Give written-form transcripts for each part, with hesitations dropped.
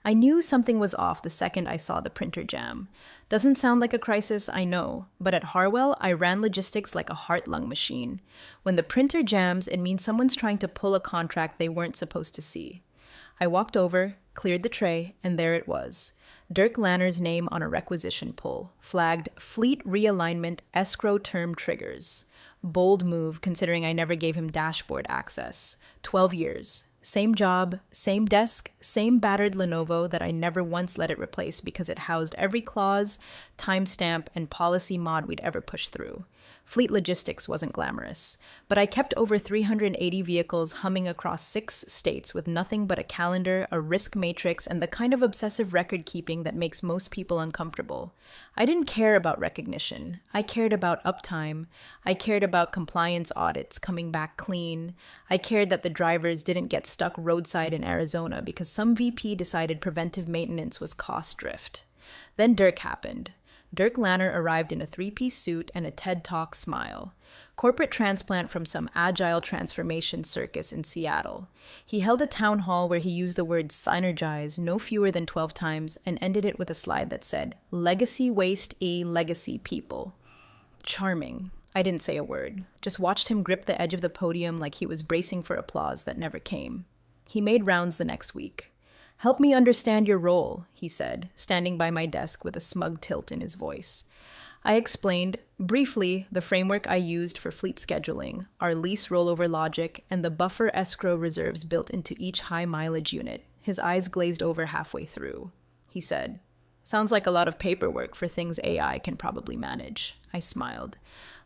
I knew something was off the second I saw the printer jam. Doesn't sound like a crisis, I know, but at Harwell, I ran logistics like a heart-lung machine. When the printer jams, it means someone's trying to pull a contract they weren't supposed to see. I walked over, cleared the tray, and there it was. Dirk Lanner's name on a requisition pull, flagged Fleet Realignment Escrow Term Triggers. Bold move considering I never gave him dashboard access. 12 years. Same job, same desk, same battered Lenovo that I never once let it replace because it housed every clause, timestamp, and policy mod we'd ever pushed through. Fleet logistics wasn't glamorous, but I kept over 380 vehicles humming across 6 states with nothing but a calendar, a risk matrix, and the kind of obsessive record keeping that makes most people uncomfortable. I didn't care about recognition. I cared about uptime. I cared about compliance audits coming back clean. I cared that the drivers didn't get stuck roadside in Arizona because some VP decided preventive maintenance was cost drift. Then Dirk happened. Dirk Lanner arrived in a 3-piece suit and a TED Talk smile. Corporate transplant from some agile transformation circus in Seattle. He held a town hall where he used the word synergize no fewer than 12 times and ended it with a slide that said, "Legacy waste legacy people." Charming. I didn't say a word, just watched him grip the edge of the podium like he was bracing for applause that never came. He made rounds the next week. "Help me understand your role," he said, standing by my desk with a smug tilt in his voice. I explained, briefly, the framework I used for fleet scheduling, our lease rollover logic, and the buffer escrow reserves built into each high-mileage unit. His eyes glazed over halfway through. He said, "Sounds like a lot of paperwork for things AI can probably manage." I smiled.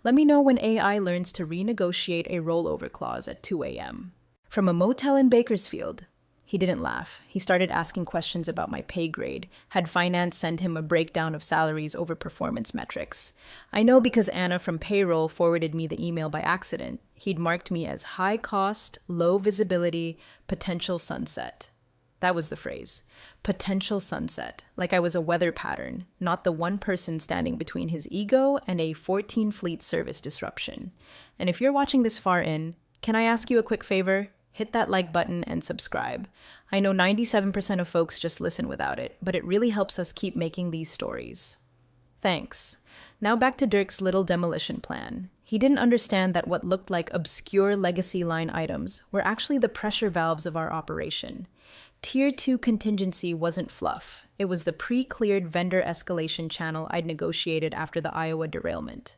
"Let me know when AI learns to renegotiate a rollover clause at 2 a.m. From a motel in Bakersfield." He didn't laugh. He started asking questions about my pay grade. Had finance send him a breakdown of salaries over performance metrics? I know because Anna from payroll forwarded me the email by accident. He'd marked me as high cost, low visibility, potential sunset. That was the phrase. Potential sunset. Like I was a weather pattern, not the one person standing between his ego and a 14 fleet service disruption. And if you're watching this far in, can I ask you a quick favor? Hit that like button and subscribe. I know 97% of folks just listen without it, but it really helps us keep making these stories. Thanks. Now back to Dirk's little demolition plan. He didn't understand that what looked like obscure legacy line items were actually the pressure valves of our operation. Tier 2 contingency wasn't fluff. It was the pre-cleared vendor escalation channel I'd negotiated after the Iowa derailment.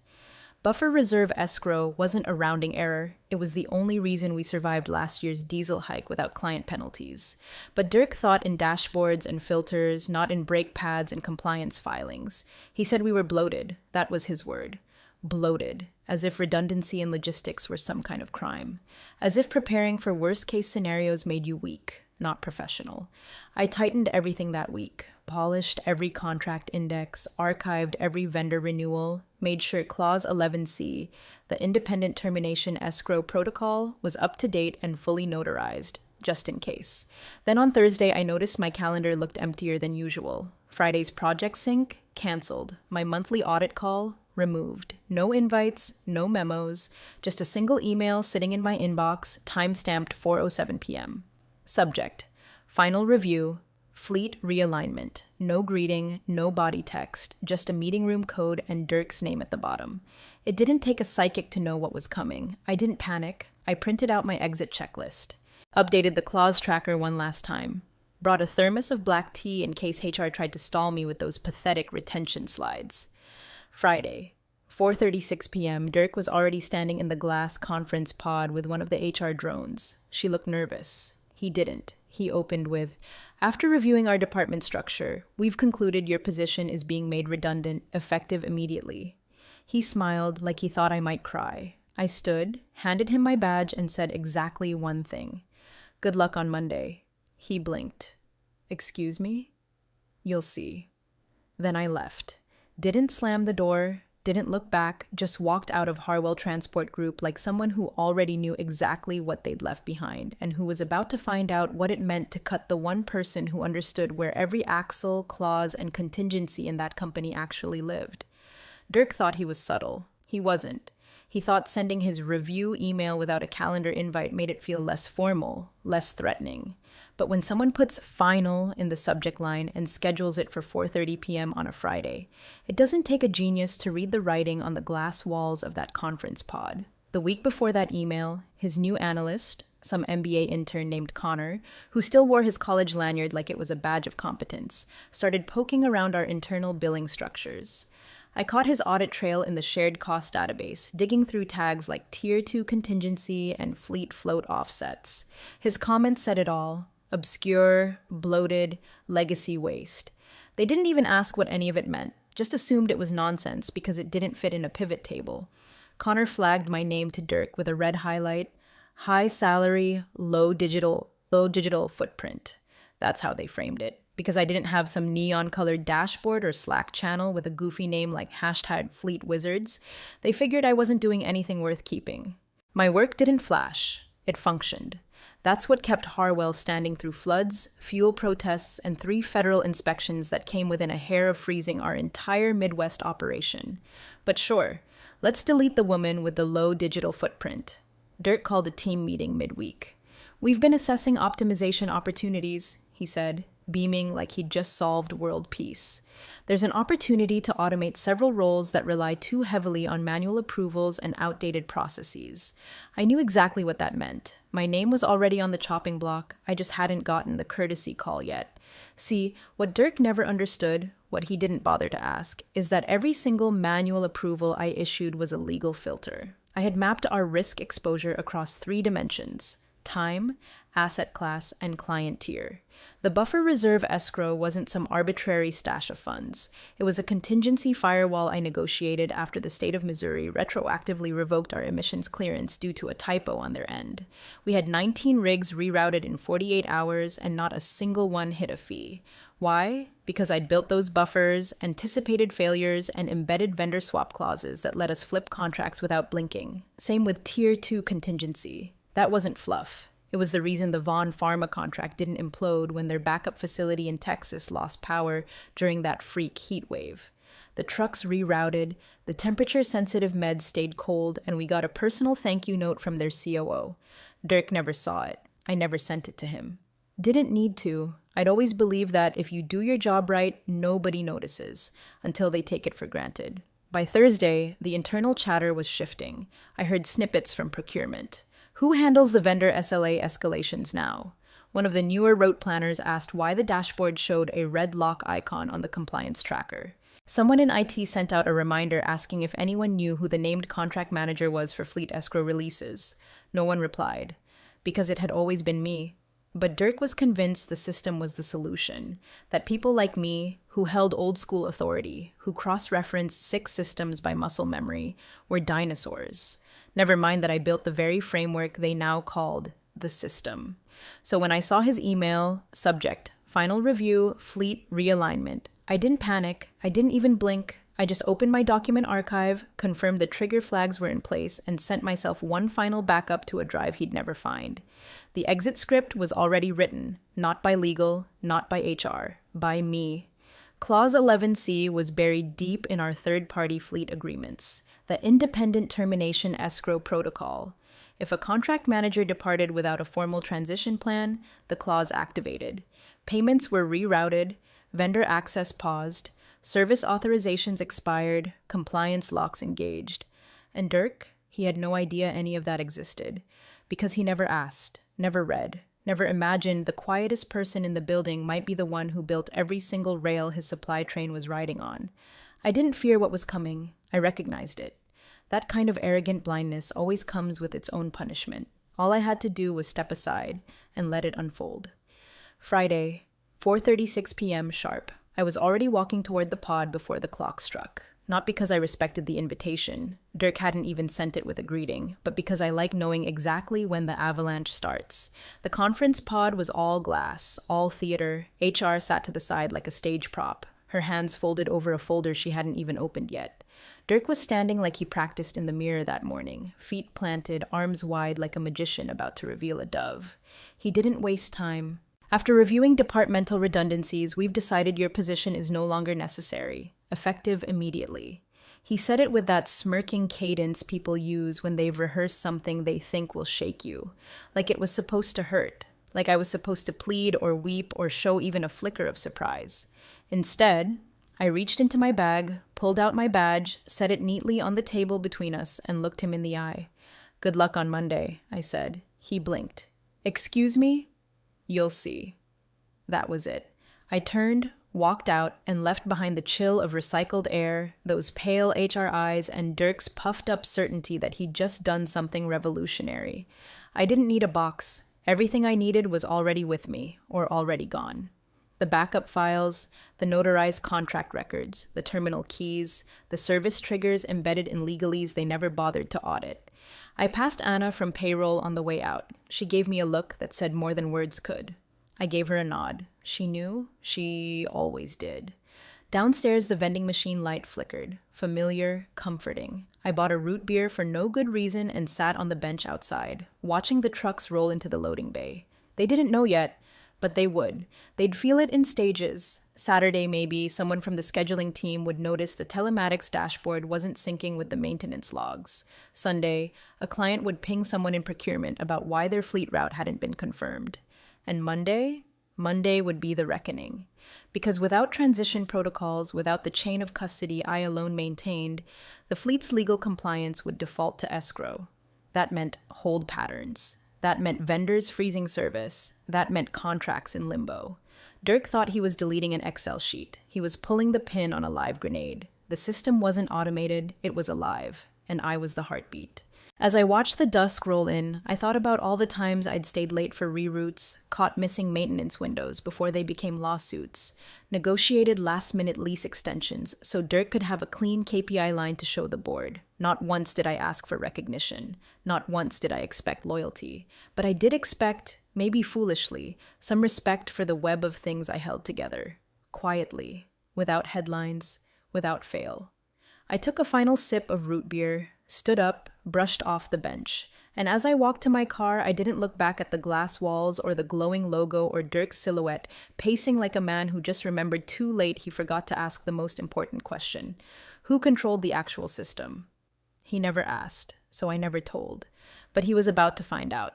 Buffer reserve escrow wasn't a rounding error. It was the only reason we survived last year's diesel hike without client penalties. But Dirk thought in dashboards and filters, not in brake pads and compliance filings. He said we were bloated. That was his word. Bloated. As if redundancy in logistics were some kind of crime. As if preparing for worst-case scenarios made you weak, not professional. I tightened everything that week. Polished every contract index, archived every vendor renewal, made sure Clause 11C, the independent termination escrow protocol, was up to date and fully notarized, just in case. Then on Thursday, I noticed my calendar looked emptier than usual. Friday's project sync, canceled. My monthly audit call, removed. No invites, no memos, just a single email sitting in my inbox, time-stamped 4:07 p.m. Subject, final review, fleet realignment. No greeting, no body text, just a meeting room code and Dirk's name at the bottom. It didn't take a psychic to know what was coming. I didn't panic. I printed out my exit checklist. Updated the clause tracker one last time. Brought a thermos of black tea in case HR tried to stall me with those pathetic retention slides. Friday, 4:36 p.m., Dirk was already standing in the glass conference pod with one of the HR drones. She looked nervous. He didn't. He opened with, "After reviewing our department structure, we've concluded your position is being made redundant, effective immediately." He smiled like he thought I might cry. I stood, handed him my badge, and said exactly one thing. "Good luck on Monday." He blinked. "Excuse me?" "You'll see." Then I left. Didn't slam the door, didn't look back, just walked out of Harwell Transport Group like someone who already knew exactly what they'd left behind and who was about to find out what it meant to cut the one person who understood where every axle, clause, and contingency in that company actually lived. Dirk thought he was subtle. He wasn't. He thought sending his review email without a calendar invite made it feel less formal, less threatening. But when someone puts final in the subject line and schedules it for 4:30 p.m. on a Friday, it doesn't take a genius to read the writing on the glass walls of that conference pod. The week before that email, his new analyst, some MBA intern named Connor, who still wore his college lanyard like it was a badge of competence, started poking around our internal billing structures. I caught his audit trail in the shared cost database, digging through tags like Tier 2 contingency and fleet float offsets. His comments said it all: obscure, bloated, legacy waste. They didn't even ask what any of it meant, just assumed it was nonsense because it didn't fit in a pivot table. Connor flagged my name to Dirk with a red highlight: high salary, low digital footprint. That's how they framed it. Because I didn't have some neon-colored dashboard or Slack channel with a goofy name like #FleetWizards, they figured I wasn't doing anything worth keeping. My work didn't flash. It functioned. That's what kept Harwell standing through floods, fuel protests, and 3 federal inspections that came within a hair of freezing our entire Midwest operation. But sure, let's delete the woman with the low digital footprint. Dirk called a team meeting midweek. "We've been assessing optimization opportunities," he said, beaming like he'd just solved world peace. "There's an opportunity to automate several roles that rely too heavily on manual approvals and outdated processes." I knew exactly what that meant. My name was already on the chopping block, I just hadn't gotten the courtesy call yet. See, what Dirk never understood, what he didn't bother to ask, is that every single manual approval I issued was a legal filter. I had mapped our risk exposure across 3 dimensions: time, asset class, and client tier. The buffer reserve escrow wasn't some arbitrary stash of funds. It was a contingency firewall I negotiated after the state of Missouri retroactively revoked our emissions clearance due to a typo on their end. We had 19 rigs rerouted in 48 hours, and not a single one hit a fee. Why? Because I'd built those buffers, anticipated failures, and embedded vendor swap clauses that let us flip contracts without blinking. Same with Tier 2 contingency. That wasn't fluff. It was the reason the Vaughn Pharma contract didn't implode when their backup facility in Texas lost power during that freak heat wave. The trucks rerouted, the temperature-sensitive meds stayed cold, and we got a personal thank you note from their COO. Dirk never saw it. I never sent it to him. Didn't need to. I'd always believed that if you do your job right, nobody notices, until they take it for granted. By Thursday, the internal chatter was shifting. I heard snippets from procurement. Who handles the vendor SLA escalations now? One of the newer route planners asked why the dashboard showed a red lock icon on the compliance tracker. Someone in IT sent out a reminder asking if anyone knew who the named contract manager was for fleet escrow releases. No one replied, because it had always been me. But Dirk was convinced the system was the solution, that people like me, who held old-school authority, who cross-referenced 6 systems by muscle memory, were dinosaurs. Never mind that I built the very framework they now called the system. So when I saw his email, subject, final review, fleet realignment, I didn't panic, I didn't even blink. I just opened my document archive, confirmed the trigger flags were in place, and sent myself one final backup to a drive he'd never find. The exit script was already written, not by legal, not by HR, by me. Clause 11C was buried deep in our third-party fleet agreements, the independent termination escrow protocol. If a contract manager departed without a formal transition plan, the clause activated. Payments were rerouted, vendor access paused, service authorizations expired, compliance locks engaged. And Dirk, he had no idea any of that existed, because he never asked, never read, never imagined the quietest person in the building might be the one who built every single rail his supply train was riding on. I didn't fear what was coming. I recognized it. That kind of arrogant blindness always comes with its own punishment. All I had to do was step aside and let it unfold. Friday, 4:36 p.m. sharp. I was already walking toward the pod before the clock struck. Not because I respected the invitation. Dirk hadn't even sent it with a greeting, but because I like knowing exactly when the avalanche starts. The conference pod was all glass, all theater. HR sat to the side like a stage prop, her hands folded over a folder she hadn't even opened yet. Dirk was standing like he practiced in the mirror that morning, feet planted, arms wide like a magician about to reveal a dove. He didn't waste time. After reviewing departmental redundancies, we've decided your position is no longer necessary, effective immediately. He said it with that smirking cadence people use when they've rehearsed something they think will shake you, like it was supposed to hurt, like I was supposed to plead or weep or show even a flicker of surprise. Instead, I reached into my bag, pulled out my badge, set it neatly on the table between us, and looked him in the eye. "Good luck on Monday," I said. He blinked. "Excuse me?" "You'll see." That was it. I turned, walked out, and left behind the chill of recycled air, those pale HR eyes, and Dirk's puffed up certainty that he'd just done something revolutionary. I didn't need a box. Everything I needed was already with me, or already gone. The backup files, the notarized contract records, the terminal keys, the service triggers embedded in legalese they never bothered to audit. I passed Anna from payroll on the way out. She gave me a look that said more than words could. I gave her a nod. She knew. She always did. Downstairs, the vending machine light flickered. Familiar, comforting. I bought a root beer for no good reason and sat on the bench outside, watching the trucks roll into the loading bay. They didn't know yet, but they would. They'd feel it in stages. Saturday, maybe, someone from the scheduling team would notice the telematics dashboard wasn't syncing with the maintenance logs. Sunday, a client would ping someone in procurement about why their fleet route hadn't been confirmed. And Monday would be the reckoning. Because without transition protocols, without the chain of custody I alone maintained, the fleet's legal compliance would default to escrow. That meant hold patterns. That meant vendors freezing service. That meant contracts in limbo. Dirk thought he was deleting an Excel sheet. He was pulling the pin on a live grenade. The system wasn't automated, it was alive, and I was the heartbeat. As I watched the dusk roll in, I thought about all the times I'd stayed late for reroutes, caught missing maintenance windows before they became lawsuits, negotiated last-minute lease extensions so Dirk could have a clean KPI line to show the board. Not once did I ask for recognition. Not once did I expect loyalty. But I did expect, maybe foolishly, some respect for the web of things I held together. Quietly, without headlines, without fail. I took a final sip of root beer, stood up, brushed off the bench, and as I walked to my car, I didn't look back at the glass walls or the glowing logo or Dirk's silhouette, pacing like a man who just remembered too late he forgot to ask the most important question. Who controlled the actual system? He never asked, so I never told, but he was about to find out.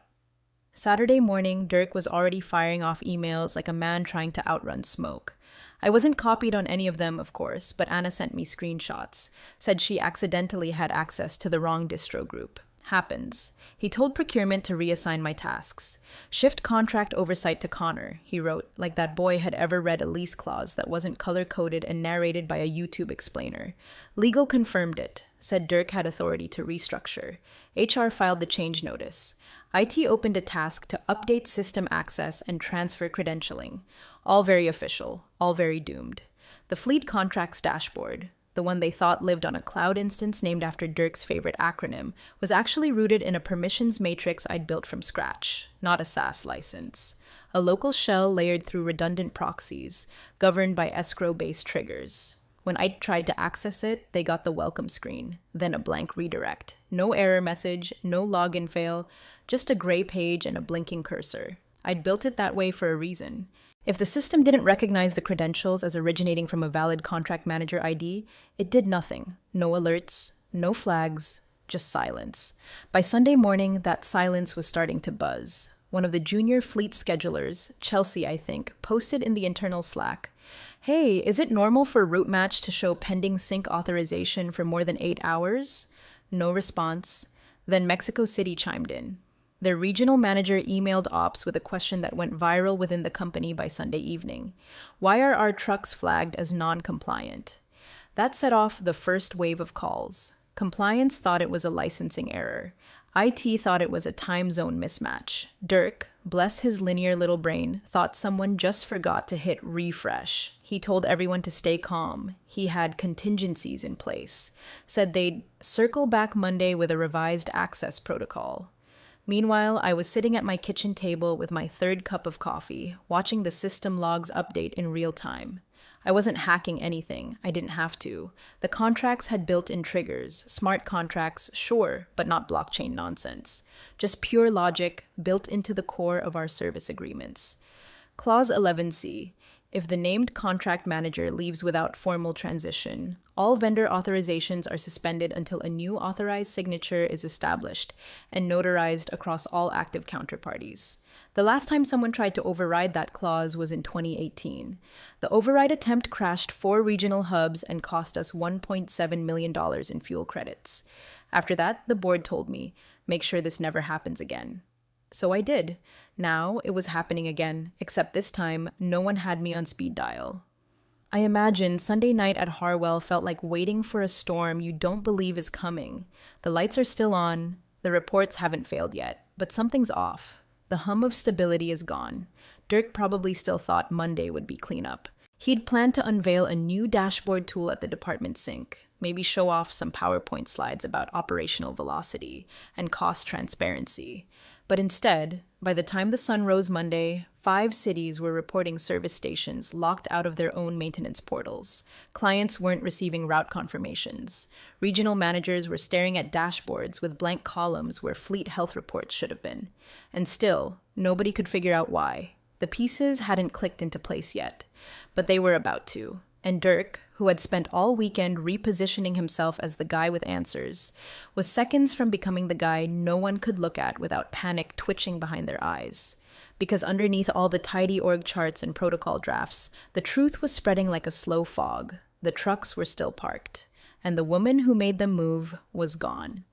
Saturday morning, Dirk was already firing off emails like a man trying to outrun smoke. I wasn't copied on any of them, of course, but Anna sent me screenshots. Said she accidentally had access to the wrong distro group. Happens. He told procurement to reassign my tasks. Shift contract oversight to Connor, he wrote, like that boy had ever read a lease clause that wasn't color-coded and narrated by a YouTube explainer. Legal confirmed it. Said Dirk had authority to restructure. HR filed the change notice. IT opened a task to update system access and transfer credentialing. All very official, all very doomed. The fleet contracts dashboard, the one they thought lived on a cloud instance named after Dirk's favorite acronym, was actually rooted in a permissions matrix I'd built from scratch, not a SaaS license. A local shell layered through redundant proxies, governed by escrow-based triggers. When I tried to access it, they got the welcome screen, then a blank redirect. No error message, no login fail, just a gray page and a blinking cursor. I'd built it that way for a reason. If the system didn't recognize the credentials as originating from a valid contract manager ID, it did nothing. No alerts, no flags, just silence. By Sunday morning, that silence was starting to buzz. One of the junior fleet schedulers, Chelsea, I think, posted in the internal Slack, "Hey, is it normal for route match to show pending sync authorization for more than 8 hours?" No response. Then Mexico City chimed in. Their regional manager emailed ops with a question that went viral within the company by Sunday evening. Why are our trucks flagged as non-compliant? That set off the first wave of calls. Compliance thought it was a licensing error. IT thought it was a time zone mismatch. Dirk, bless his linear little brain, thought someone just forgot to hit refresh. He told everyone to stay calm. He had contingencies in place. Said they'd circle back Monday with a revised access protocol. Meanwhile, I was sitting at my kitchen table with my third cup of coffee, watching the system logs update in real time. I wasn't hacking anything. I didn't have to. The contracts had built-in triggers. Smart contracts, sure, but not blockchain nonsense. Just pure logic built into the core of our service agreements. Clause 11C. If the named contract manager leaves without formal transition, all vendor authorizations are suspended until a new authorized signature is established and notarized across all active counterparties. The last time someone tried to override that clause was in 2018. The override attempt crashed 4 regional hubs and cost us $1.7 million in fuel credits. After that, the board told me, make sure this never happens again. So I did. Now it was happening again, except this time, no one had me on speed dial. I imagine Sunday night at Harwell felt like waiting for a storm you don't believe is coming. The lights are still on, the reports haven't failed yet, but something's off. The hum of stability is gone. Dirk probably still thought Monday would be cleanup. He'd planned to unveil a new dashboard tool at the department sink, maybe show off some PowerPoint slides about operational velocity and cost transparency. But instead, by the time the sun rose Monday, 5 cities were reporting service stations locked out of their own maintenance portals. Clients weren't receiving route confirmations. Regional managers were staring at dashboards with blank columns where fleet health reports should have been. And still, nobody could figure out why. The pieces hadn't clicked into place yet, but they were about to. And Dirk, who had spent all weekend repositioning himself as the guy with answers, was seconds from becoming the guy no one could look at without panic twitching behind their eyes. Because underneath all the tidy org charts and protocol drafts, the truth was spreading like a slow fog. The trucks were still parked, and the woman who made them move was gone.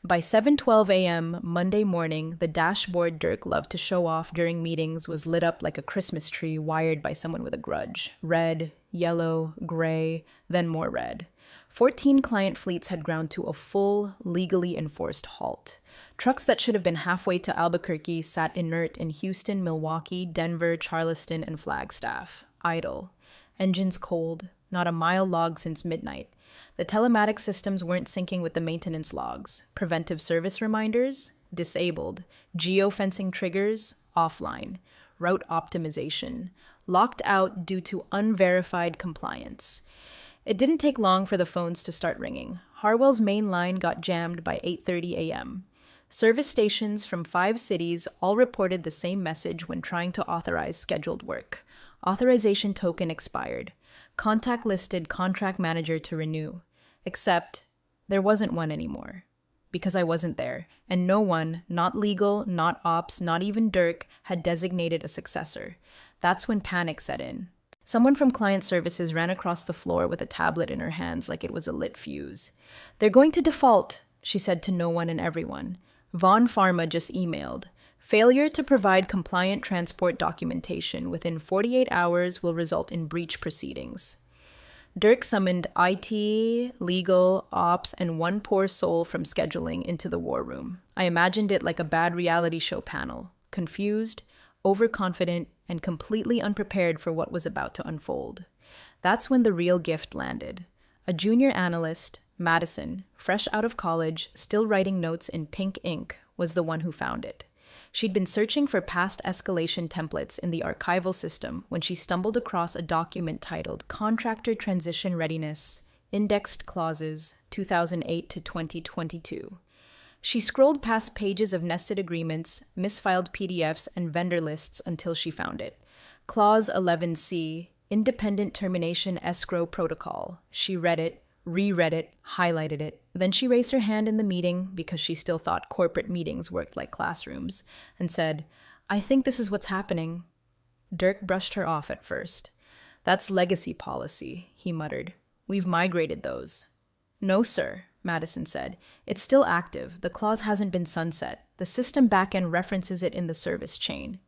By 7:12 a.m. Monday morning, the dashboard Dirk loved to show off during meetings was lit up like a Christmas tree wired by someone with a grudge. Red, yellow, gray, then more red. 14 client fleets had ground to a full, legally enforced halt. Trucks that should have been halfway to Albuquerque sat inert in Houston, Milwaukee, Denver, Charleston, and Flagstaff, idle. Engines cold, not a mile logged since midnight. The telematics systems weren't syncing with the maintenance logs. Preventive service reminders? Disabled. Geofencing triggers? Offline. Route optimization? Locked out due to unverified compliance. It didn't take long for the phones to start ringing. Harwell's main line got jammed by 8:30 a.m. Service stations from 5 cities all reported the same message when trying to authorize scheduled work. Authorization token expired. Contact listed contract manager to renew. Except there wasn't one anymore. Because I wasn't there, and no one, not legal, not ops, not even Dirk, had designated a successor. That's when panic set in. Someone from client services ran across the floor with a tablet in her hands like it was a lit fuse. "They're going to default," she said to no one and everyone. Vaughn Pharma just emailed. "Failure to provide compliant transport documentation within 48 hours will result in breach proceedings." Dirk summoned IT, legal, ops, and one poor soul from scheduling into the war room. I imagined it like a bad reality show panel, confused, overconfident, and completely unprepared for what was about to unfold. That's when the real gift landed. A junior analyst, Madison, fresh out of college, still writing notes in pink ink, was the one who found it. She'd been searching for past escalation templates in the archival system when she stumbled across a document titled Contractor Transition Readiness, Indexed Clauses, 2008 to 2022. She scrolled past pages of nested agreements, misfiled PDFs, and vendor lists until she found it. Clause 11C, Independent Termination Escrow Protocol. She read it, reread it, highlighted it. Then she raised her hand in the meeting, because she still thought corporate meetings worked like classrooms, and said, "I think this is what's happening." Dirk brushed her off at first. "That's legacy policy," he muttered. "We've migrated those." "No, sir," Madison said. "It's still active. The clause hasn't been sunset. The system backend references it in the service chain."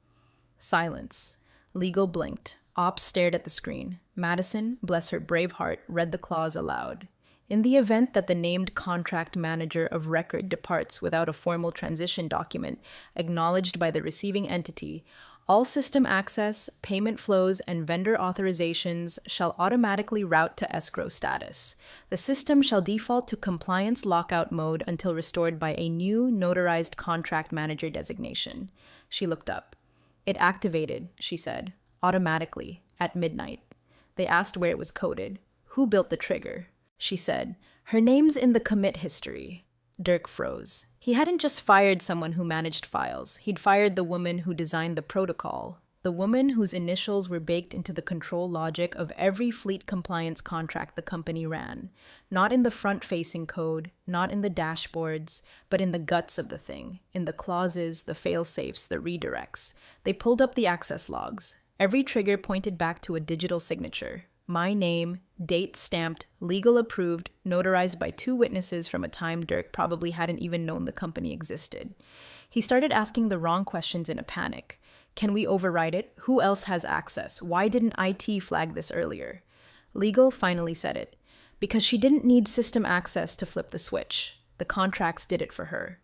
Silence. Legal blinked. Ops stared at the screen. Madison, bless her brave heart, read the clause aloud. In the event that the named contract manager of record departs without a formal transition document acknowledged by the receiving entity, all system access, payment flows, and vendor authorizations shall automatically route to escrow status. The system shall default to compliance lockout mode until restored by a new notarized contract manager designation. She looked up. "It activated," she said, "automatically, at midnight." They asked where it was coded. "Who built the trigger?" She said, "Her name's in the commit history." Dirk froze. He hadn't just fired someone who managed files. He'd fired the woman who designed the protocol, the woman whose initials were baked into the control logic of every fleet compliance contract the company ran. Not in the front-facing code, not in the dashboards, but in the guts of the thing, in the clauses, the fail-safes, the redirects. They pulled up the access logs. Every trigger pointed back to a digital signature. My name, date stamped, legal approved, notarized by 2 witnesses from a time Dirk probably hadn't even known the company existed. He started asking the wrong questions in a panic. Can we override it? Who else has access? Why didn't IT flag this earlier? Legal finally said it. Because she didn't need system access to flip the switch. The contracts did it for her.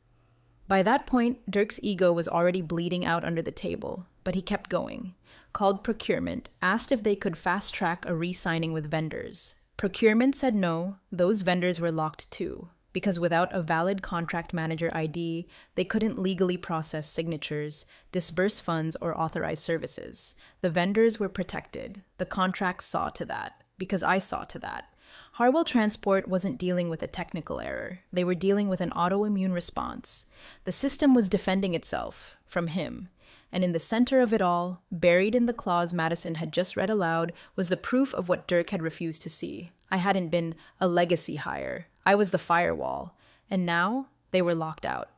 By that point, Dirk's ego was already bleeding out under the table, but he kept going. Called procurement, asked if they could fast-track a re-signing with vendors. Procurement said no, those vendors were locked too, because without a valid contract manager ID, they couldn't legally process signatures, disburse funds, or authorize services. The vendors were protected. The contracts saw to that, because I saw to that. Harwell Transport wasn't dealing with a technical error. They were dealing with an autoimmune response. The system was defending itself from him. And in the center of it all, buried in the clause Madison had just read aloud, was the proof of what Dirk had refused to see. I hadn't been a legacy hire. I was the firewall. And now, they were locked out.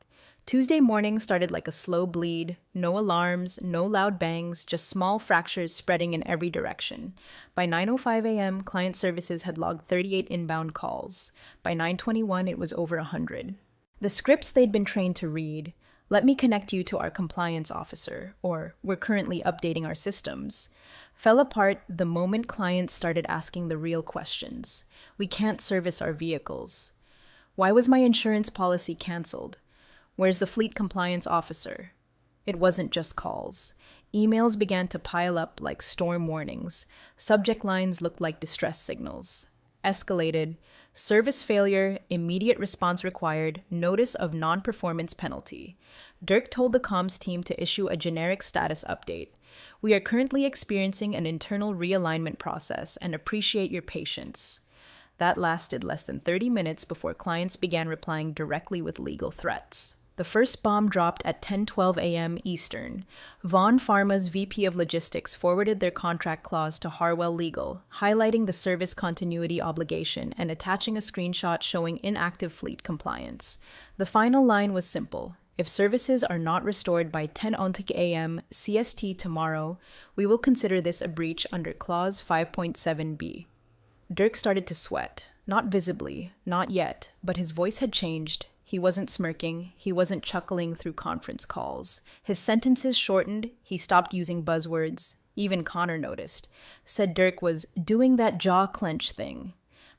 Tuesday morning started like a slow bleed. No alarms, no loud bangs, just small fractures spreading in every direction. By 9:05 a.m., client services had logged 38 inbound calls. By 9:21, it was over 100. The scripts they'd been trained to read, "Let me connect you to our compliance officer," or "We're currently updating our systems," fell apart the moment clients started asking the real questions. We can't service our vehicles. Why was my insurance policy canceled? Where's the fleet compliance officer? It wasn't just calls. Emails began to pile up like storm warnings. Subject lines looked like distress signals. Escalated. Service failure, immediate response required, notice of non-performance penalty. Dirk told the comms team to issue a generic status update. We are currently experiencing an internal realignment process and appreciate your patience. That lasted less than 30 minutes before clients began replying directly with legal threats. The first bomb dropped at 10:12 a.m. Eastern. Vaughn Pharma's VP of Logistics forwarded their contract clause to Harwell Legal, highlighting the service continuity obligation and attaching a screenshot showing inactive fleet compliance. The final line was simple. If services are not restored by 10:00 a.m. CST tomorrow, we will consider this a breach under Clause 5.7b. Dirk started to sweat. Not visibly, not yet, but his voice had changed. He wasn't smirking. He wasn't chuckling through conference calls. His sentences shortened. He stopped using buzzwords. Even Connor noticed. Said Dirk was doing that jaw clench thing.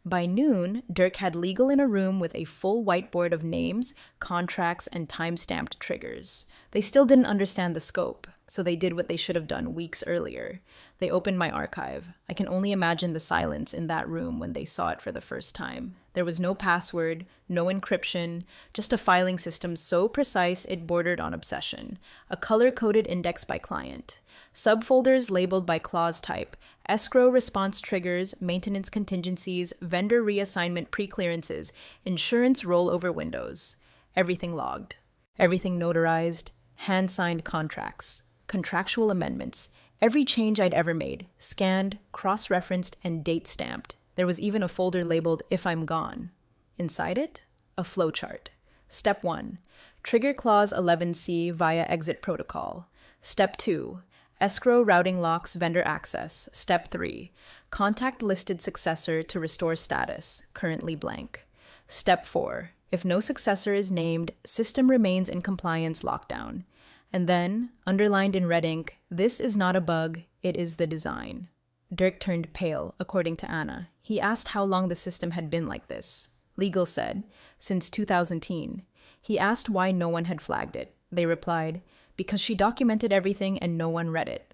By noon, Dirk had legal in a room with a full whiteboard of names, contracts, and time-stamped triggers. They still didn't understand the scope, so they did what they should have done weeks earlier. They opened my archive. I can only imagine the silence in that room when they saw it for the first time. There was no password, no encryption, just a filing system so precise it bordered on obsession. A color-coded index by client. Subfolders labeled by clause type. Escrow response triggers, maintenance contingencies, vendor reassignment preclearances, insurance rollover windows. Everything logged. Everything notarized. Hand-signed contracts. Contractual amendments. Every change I'd ever made. Scanned, cross-referenced, and date-stamped. There was even a folder labeled "If I'm Gone." Inside it, a flowchart. Step 1. Trigger Clause 11C via Exit Protocol. Step 2. Escrow routing locks vendor access. Step 3. Contact listed successor to restore status, currently blank. Step 4. If no successor is named, system remains in compliance lockdown. And then, underlined in red ink, this is not a bug, it is the design. Dirk turned pale, according to Anna. He asked how long the system had been like this. Legal said, since 2010. He asked why no one had flagged it. They replied, because she documented everything and no one read it.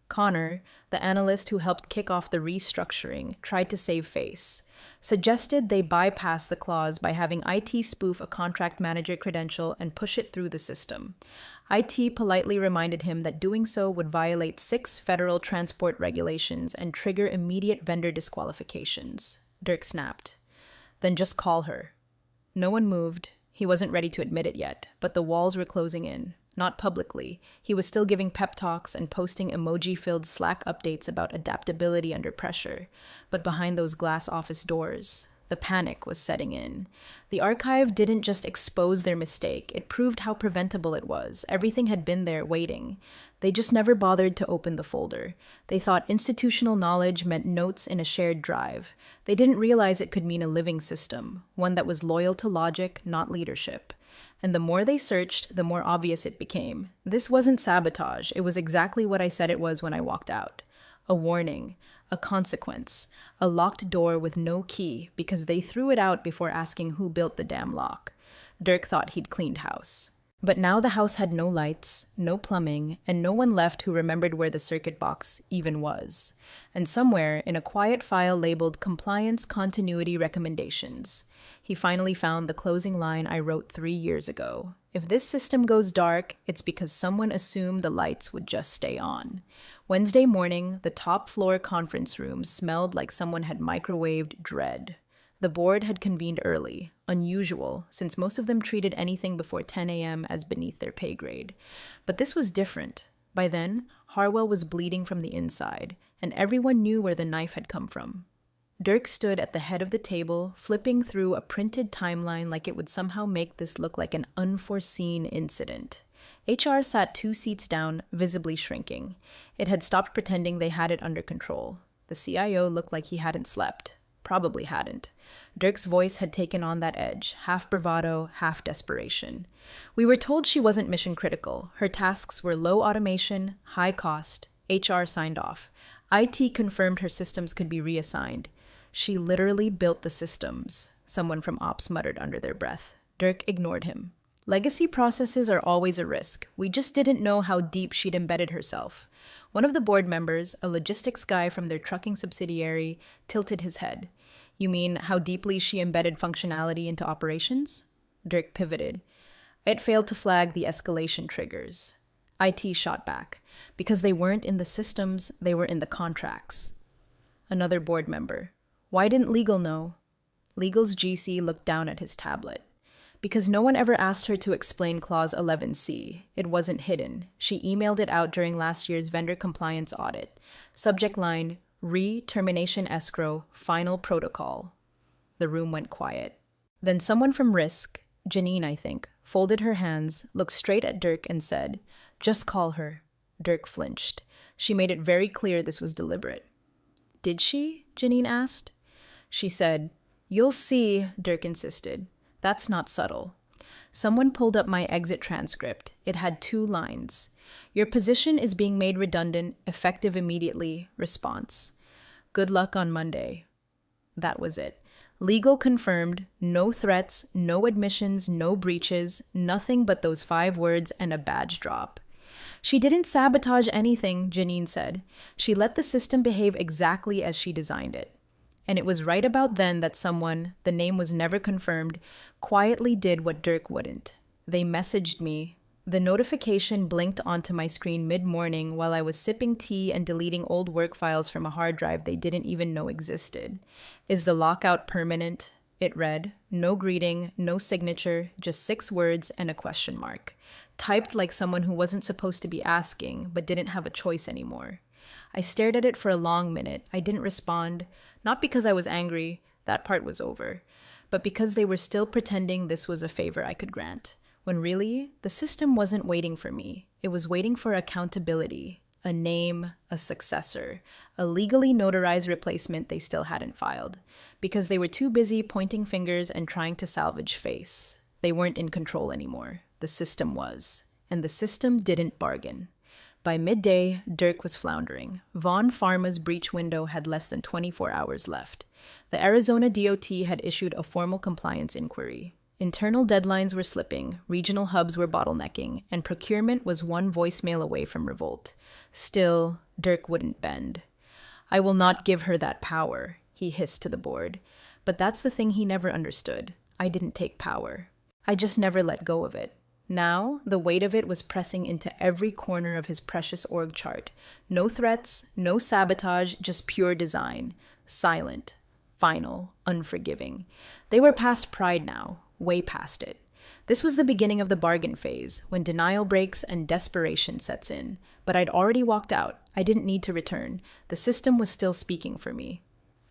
Connor, the analyst who helped kick off the restructuring, tried to save face. Suggested they bypass the clause by having IT spoof a contract manager credential and push it through the system. IT politely reminded him that doing so would violate 6 federal transport regulations and trigger immediate vendor disqualifications. Dirk snapped. Then just call her. No one moved. He wasn't ready to admit it yet, but the walls were closing in. not publicly. He was still giving pep talks and posting emoji-filled Slack updates about adaptability under pressure. But behind those glass office doors, the panic was setting in. The archive didn't just expose their mistake, it proved how preventable it was. Everything had been there waiting. They just never bothered to open the folder. They thought institutional knowledge meant notes in a shared drive. They didn't realize it could mean a living system, one that was loyal to logic, not leadership. And the more they searched, the more obvious it became. This wasn't sabotage. It was exactly what I said it was when I walked out. A warning, a consequence, a locked door with no key because they threw it out before asking who built the damn lock. Dirk thought he'd cleaned house. But now the house had no lights, no plumbing, and no one left who remembered where the circuit box even was. And somewhere, in a quiet file labeled Compliance Continuity Recommendations, he finally found the closing line I wrote 3 years ago. If this system goes dark, it's because someone assumed the lights would just stay on. Wednesday morning, the top floor conference room smelled like someone had microwaved dread. The board had convened early, unusual, since most of them treated anything before 10 a.m. as beneath their pay grade. But this was different. By then, Harwell was bleeding from the inside, and everyone knew where the knife had come from. Dirk stood at the head of the table, flipping through a printed timeline like it would somehow make this look like an unforeseen incident. HR sat 2 seats down, visibly shrinking. It had stopped pretending they had it under control. The CIO looked like he hadn't slept. Probably hadn't. Dirk's voice had taken on that edge, half bravado, half desperation. We were told she wasn't mission critical. Her tasks were low automation, high cost. HR signed off. IT confirmed her systems could be reassigned. She literally built the systems, someone from Ops muttered under their breath. Dirk ignored him. Legacy processes are always a risk. We just didn't know how deep she'd embedded herself. One of the board members, a logistics guy from their trucking subsidiary, tilted his head. You mean how deeply she embedded functionality into operations? Dirk pivoted. It failed to flag the escalation triggers. IT shot back. Because they weren't in the systems, they were in the contracts. Another board member. Why didn't legal know? Legal's GC looked down at his tablet. Because no one ever asked her to explain Clause 11C. It wasn't hidden. She emailed it out during last year's vendor compliance audit. Subject line, Re-termination escrow, final protocol. The room went quiet. Then someone from Risk, Janine I think, folded her hands, looked straight at Dirk and said, "Just call her." Dirk flinched. She made it very clear this was deliberate. "Did she?" Janine asked. She said, "You'll see," Dirk insisted. "That's not subtle." Someone pulled up my exit transcript. It had 2 lines. "Your position is being made redundant, effective immediately, response. Good luck on Monday." That was it. Legal confirmed, no threats, no admissions, no breaches, nothing but those 5 words and a badge drop. "She didn't sabotage anything," Janine said. "She let the system behave exactly as she designed it." And it was right about then that someone, the name was never confirmed, quietly did what Dirk wouldn't. They messaged me. The notification blinked onto my screen mid-morning while I was sipping tea and deleting old work files from a hard drive they didn't even know existed. "Is the lockout permanent?" It read. No greeting, no signature, just 6 words and a question mark. Typed like someone who wasn't supposed to be asking, but didn't have a choice anymore. I stared at it for a long minute. I didn't respond, not because I was angry, that part was over, but because they were still pretending this was a favor I could grant. When really, the system wasn't waiting for me. It was waiting for accountability, a name, a successor, a legally notarized replacement they still hadn't filed, because they were too busy pointing fingers and trying to salvage face. They weren't in control anymore. The system was. And the system didn't bargain. By midday, Dirk was floundering. Vaughn Pharma's breach window had less than 24 hours left. The Arizona DOT had issued a formal compliance inquiry. Internal deadlines were slipping, regional hubs were bottlenecking, and procurement was 1 voicemail away from revolt. Still, Dirk wouldn't bend. "I will not give her that power," he hissed to the board. But that's the thing he never understood. I didn't take power. I just never let go of it. Now, the weight of it was pressing into every corner of his precious org chart. No threats, no sabotage, just pure design. Silent, final, unforgiving. They were past pride now, way past it. This was the beginning of the bargain phase, when denial breaks and desperation sets in. But I'd already walked out. I didn't need to return. The system was still speaking for me.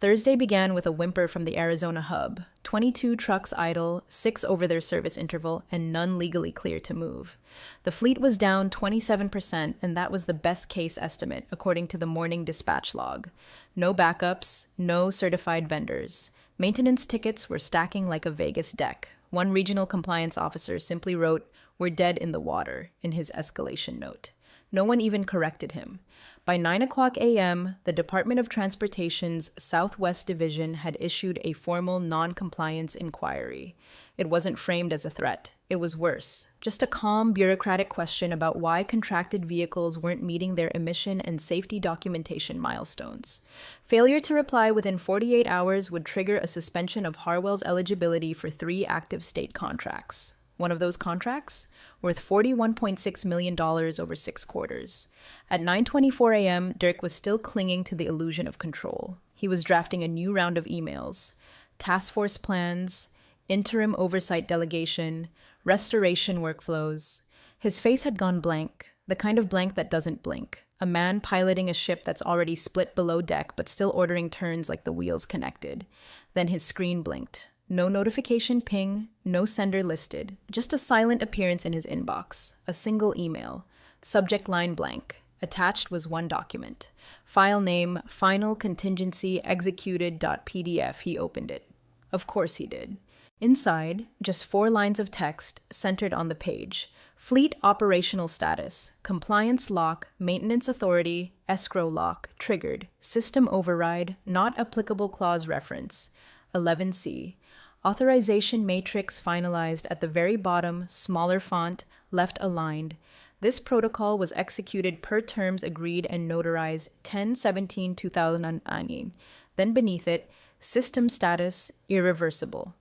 Thursday began with a whimper from the Arizona hub. 22 trucks idle, 6 over their service interval, and none legally clear to move. The fleet was down 27%, and that was the best case estimate, according to the morning dispatch log. No backups, no certified vendors. Maintenance tickets were stacking like a Vegas deck. One regional compliance officer simply wrote, "We're dead in the water," in his escalation note. No one even corrected him. By 9 o'clock a.m., the Department of Transportation's Southwest Division had issued a formal non-compliance inquiry. It wasn't framed as a threat. It was worse. Just a calm, bureaucratic question about why contracted vehicles weren't meeting their emission and safety documentation milestones. Failure to reply within 48 hours would trigger a suspension of Harwell's eligibility for 3 active state contracts. One of those contracts? Worth $41.6 million over 6 quarters. At 9:24 a.m., Dirk was still clinging to the illusion of control. He was drafting a new round of emails. Task force plans, interim oversight delegation, restoration workflows. His face had gone blank, the kind of blank that doesn't blink. A man piloting a ship that's already split below deck but still ordering turns like the wheels connected. Then his screen blinked. No notification ping, no sender listed, just a silent appearance in his inbox, a single email, subject line blank. Attached was one document. File name, final contingency executed.pdf. He opened it. Of course he did. Inside, just 4 lines of text centered on the page. Fleet operational status, compliance lock, maintenance authority, escrow lock, triggered, system override, not applicable clause reference. 11C. Authorization matrix finalized at the very bottom, smaller font, left aligned. This protocol was executed per terms agreed and notarized 10/17/2009. Then beneath it, system status irreversible.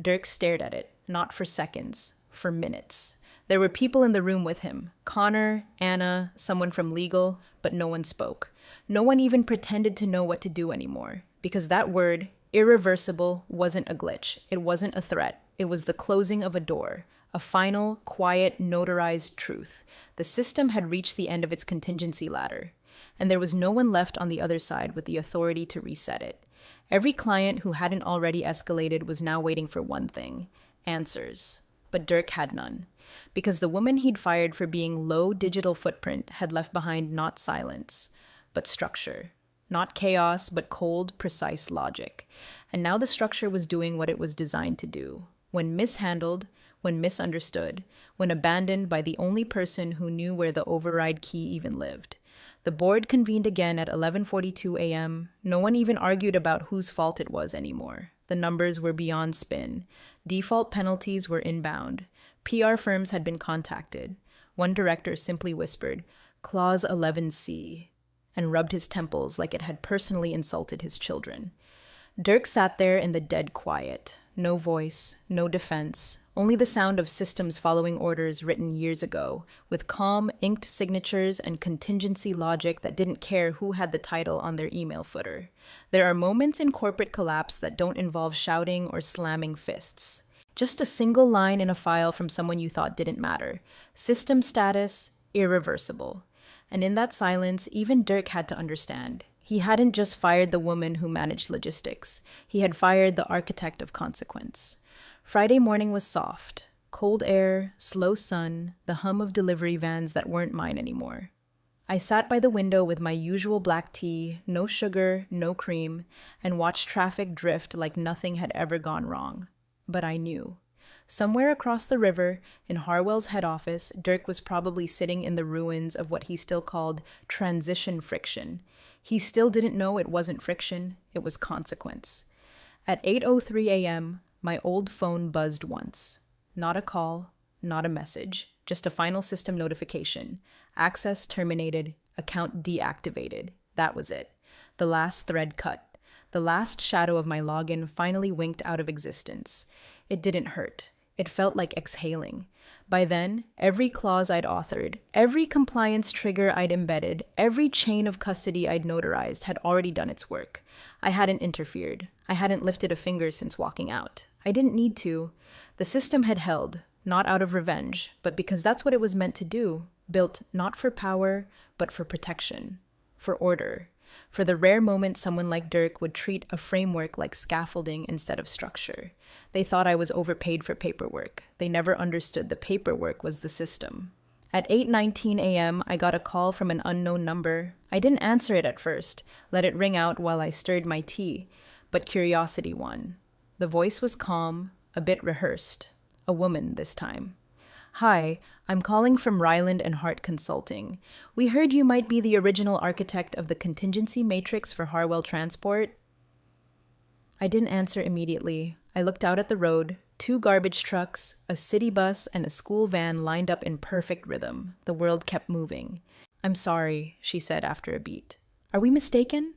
Dirk stared at it, not for seconds, for minutes. There were people in the room with him. Connor, Anna, someone from legal, but no one spoke. No one even pretended to know what to do anymore, because that word, irreversible, wasn't a glitch. It wasn't a threat. It was the closing of a door, a final, quiet, notarized truth. The system had reached the end of its contingency ladder, and there was no one left on the other side with the authority to reset it. Every client who hadn't already escalated was now waiting for one thing: answers. But Dirk had none, because the woman he'd fired for being low digital footprint had left behind not silence, but structure. Not chaos, but cold, precise logic. And now the structure was doing what it was designed to do. When mishandled, when misunderstood, when abandoned by the only person who knew where the override key even lived. The board convened again at 11:42 a.m. No one even argued about whose fault it was anymore. The numbers were beyond spin. Default penalties were inbound. PR firms had been contacted. One director simply whispered, "Clause 11C," and rubbed his temples like it had personally insulted his children. Dirk sat there in the dead quiet. No voice, no defense, only the sound of systems following orders written years ago, with calm, inked signatures and contingency logic that didn't care who had the title on their email footer. There are moments in corporate collapse that don't involve shouting or slamming fists. Just a single line in a file from someone you thought didn't matter. System status, irreversible. And in that silence, even Dirk had to understand. He hadn't just fired the woman who managed logistics. He had fired the architect of consequence. Friday morning was soft. Cold air, slow sun, the hum of delivery vans that weren't mine anymore. I sat by the window with my usual black tea, no sugar, no cream, and watched traffic drift like nothing had ever gone wrong. But I knew. Somewhere across the river, in Harwell's head office, Dirk was probably sitting in the ruins of what he still called transition friction. He still didn't know it wasn't friction, it was consequence. At 8:03 a.m., my old phone buzzed once. Not a call, not a message, just a final system notification. Access terminated, account deactivated. That was it. The last thread cut. The last shadow of my login finally winked out of existence. It didn't hurt. It felt like exhaling. By then, every clause I'd authored, every compliance trigger I'd embedded, every chain of custody I'd notarized had already done its work. I hadn't interfered. I hadn't lifted a finger since walking out. I didn't need to. The system had held. not out of revenge, but because that's what it was meant to do, built not for power, but for protection, for order, for the rare moment someone like Dirk would treat a framework like scaffolding instead of structure. They thought I was overpaid for paperwork. They never understood the paperwork was the system. At 8:19 a.m., I got a call from an unknown number. I didn't answer it at first, let it ring out while I stirred my tea, but curiosity won. The voice was calm, a bit rehearsed. A woman this time. "Hi, I'm calling from Ryland and Hart Consulting. We heard you might be the original architect of the contingency matrix for Harwell Transport." I didn't answer immediately. I looked out at the road. 2 garbage trucks, a city bus, and a school van lined up in perfect rhythm. The world kept moving. "I'm sorry," she said after a beat. "Are we mistaken?"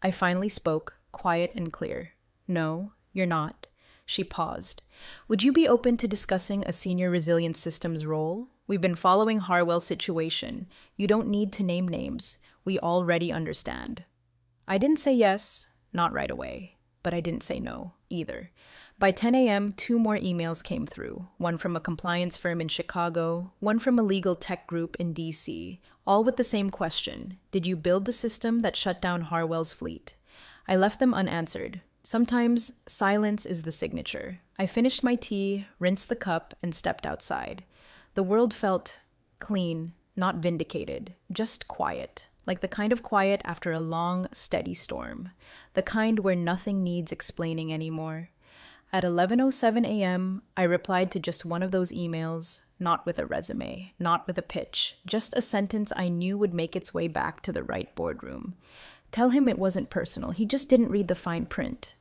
I finally spoke, quiet and clear. "No, you're not." She paused. "Would you be open to discussing a senior resilience systems role? We've been following Harwell's situation. You don't need to name names. We already understand." I didn't say yes, not right away, but I didn't say no either. By 10 a.m., 2 more emails came through, one from a compliance firm in Chicago, one from a legal tech group in DC, all with the same question: did you build the system that shut down Harwell's fleet? I left them unanswered. Sometimes silence is the signature. I finished my tea, rinsed the cup, and stepped outside. The world felt clean, not vindicated, just quiet, like the kind of quiet after a long, steady storm, the kind where nothing needs explaining anymore. At 11:07 a.m., I replied to just one of those emails, not with a resume, not with a pitch, just a sentence I knew would make its way back to the right boardroom. Tell him it wasn't personal. He just didn't read the fine print.